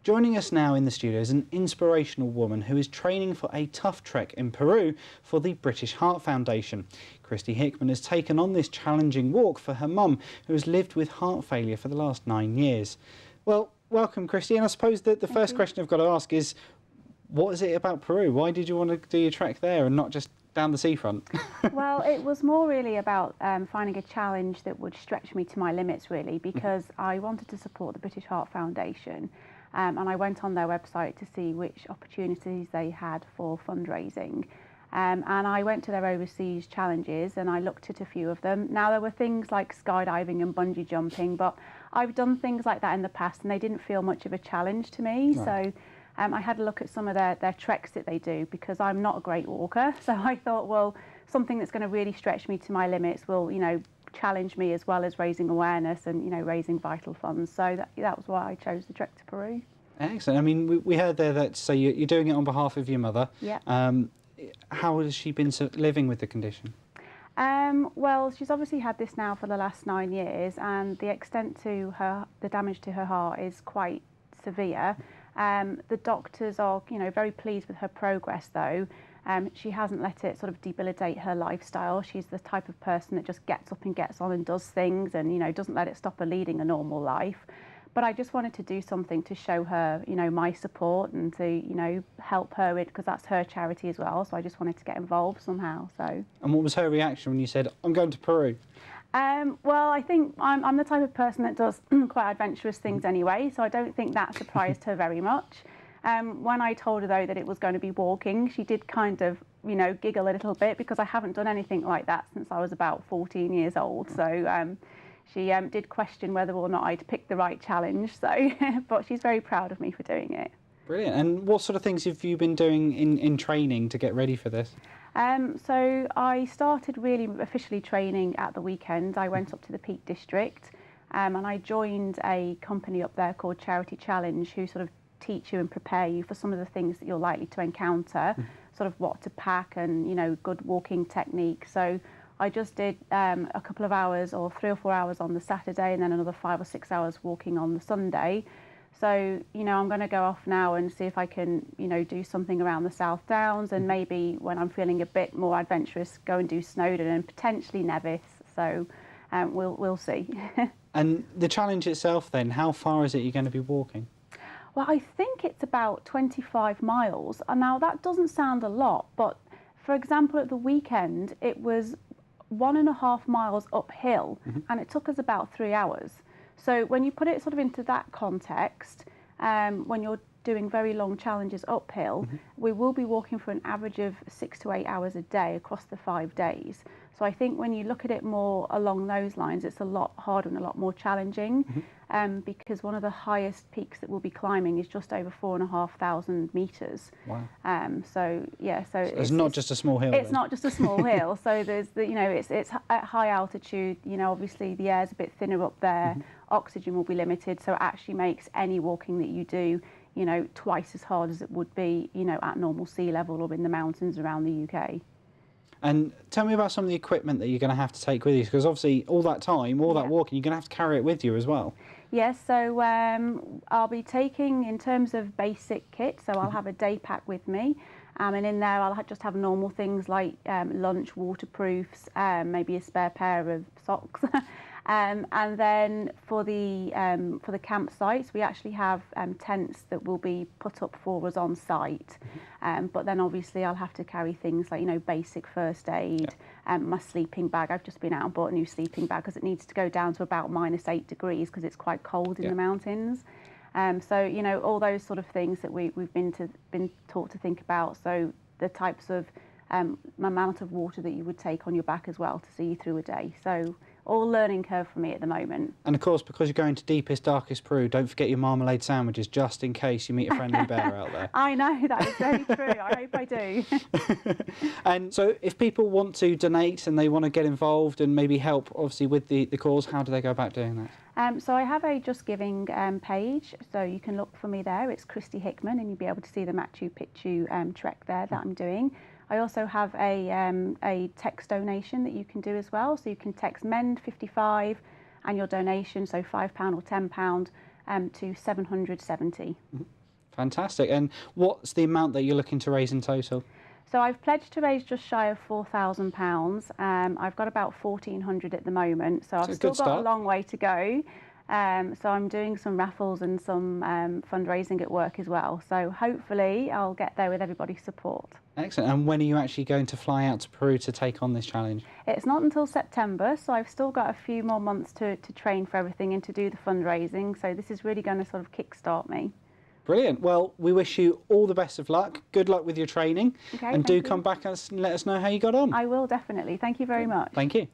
Joining us now in the studio is an inspirational woman who is training for a tough trek in Peru for the British Heart Foundation. Kristy Hickman has taken on this challenging walk for her mum, who has lived with heart failure for the last 9 years. Well, welcome, Kristy, and I suppose that the first question I've got to ask is, what is it about Peru? Why did you want to do your trek there and not just down the seafront? Well, it was more really about finding a challenge that would stretch me to my limits, really, because I wanted to support the British Heart Foundation, and I went on their website to see which opportunities they had for fundraising. And I went to their overseas challenges and I looked at a few of them. Now, there were things like skydiving and bungee jumping, but I've done things like that in the past and they didn't feel much of a challenge to me. Right. So I had a look at some of their treks that they do, because I'm not a great walker. So I thought, well, something that's going to really stretch me to my limits will, you know, challenge me as well as raising awareness and, you know, raising vital funds. So that was why I chose the trek to Peru. Excellent. I mean, we heard there that, so you're doing it on behalf of your mother. Yeah. How has she been living with the condition? Well, she's obviously had this now for the last 9 years, and the extent to the damage to her heart is quite severe. The doctors are, you know, very pleased with her progress, though. She hasn't let it sort of debilitate her lifestyle. She's the type of person that just gets up and gets on and does things, and, you know, doesn't let it stop her leading a normal life. But I just wanted to do something to show her, you know, my support and to, you know, help her with, because that's her charity as well. So I just wanted to get involved somehow. So. And what was her reaction when you said, "I'm going to Peru"? Well, I think I'm the type of person that does quite adventurous things anyway, so I don't think that surprised her very much. When I told her, though, that it was going to be walking, she did kind of, you know, giggle a little bit, because I haven't done anything like that since I was about 14 years old. So she did question whether or not I'd picked the right challenge. So, but she's very proud of me for doing it. Brilliant. And what sort of things have you been doing in training to get ready for this? So I started really officially training at the weekend. I went up to the Peak District and I joined a company up there called Charity Challenge, who sort of teach you and prepare you for some of the things that you're likely to encounter, sort of what to pack and, you know, good walking technique. So I just did a couple of hours, or 3 or 4 hours on the Saturday, and then another 5 or 6 hours walking on the Sunday. So, you know, I'm going to go off now and see if I can, you know, do something around the South Downs, and maybe when I'm feeling a bit more adventurous, go and do Snowdon and potentially Nevis. So we'll see. And the challenge itself then, how far is it you're going to be walking? Well, I think it's about 25 miles. Now, that doesn't sound a lot, but for example, at the weekend, it was 1.5 miles uphill, and it took us about 3 hours. So when you put it sort of into that context, when you're doing very long challenges uphill, we will be walking for an average of 6 to 8 hours a day across the 5 days. So I think when you look at it more along those lines, it's a lot harder and a lot more challenging, because one of the highest peaks that we'll be climbing is just over 4,500 metres. Wow. So yeah, so it's not just a small hill. It's not just a small hill. So there's the, you know, it's at high altitude. You know, obviously the air's a bit thinner up there. Oxygen will be limited, so it actually makes any walking that you do, you know, twice as hard as it would be, you know, at normal sea level or in the mountains around the UK. And tell me about some of the equipment that you're going to have to take with you, because obviously all that time, all that walking, you're going to have to carry it with you as well. Yes, so I'll be taking, in terms of basic kit, so I'll have a day pack with me, and in there I'll just have normal things like lunch, waterproofs, maybe a spare pair of socks. And then for the campsites, we actually have tents that will be put up for us on site. But then obviously I'll have to carry things like, you know, basic first aid, my sleeping bag. I've just been out and bought a new sleeping bag because it needs to go down to about -8 degrees because it's quite cold in the mountains. So, you know, all those sort of things that we've been taught to think about. So the types of amount of water that you would take on your back as well to see you through a day. So all learning curve for me at the moment. And of course, because you're going to deepest, darkest Peru, don't forget your marmalade sandwiches, just in case you meet a friendly bear out there. I know, that is very true. I hope I do. And so if people want to donate and they want to get involved and maybe help, obviously, with the cause, how do they go about doing that? So I have a Just Giving page, so you can look for me there. It's Kristy Hickman, and you'll be able to see the Machu Picchu trek there that I'm doing. I also have a text donation that you can do as well. So you can text MEND55 and your donation, so £5 or £10, to 770. Fantastic. And what's the amount that you're looking to raise in total? So I've pledged to raise just shy of £4,000. I've got about 1,400 at the moment, so I've still got a long way to go. So I'm doing some raffles and some fundraising at work as well. So hopefully I'll get there with everybody's support. Excellent. And when are you actually going to fly out to Peru to take on this challenge? It's not until September, so I've still got a few more months to train for everything and to do the fundraising. So this is really going to sort of kickstart me. Brilliant. Well, we wish you all the best of luck. Good luck with your training. Okay, and do come back and let us know how you got on. I will, definitely. Thank you very much. Thank you.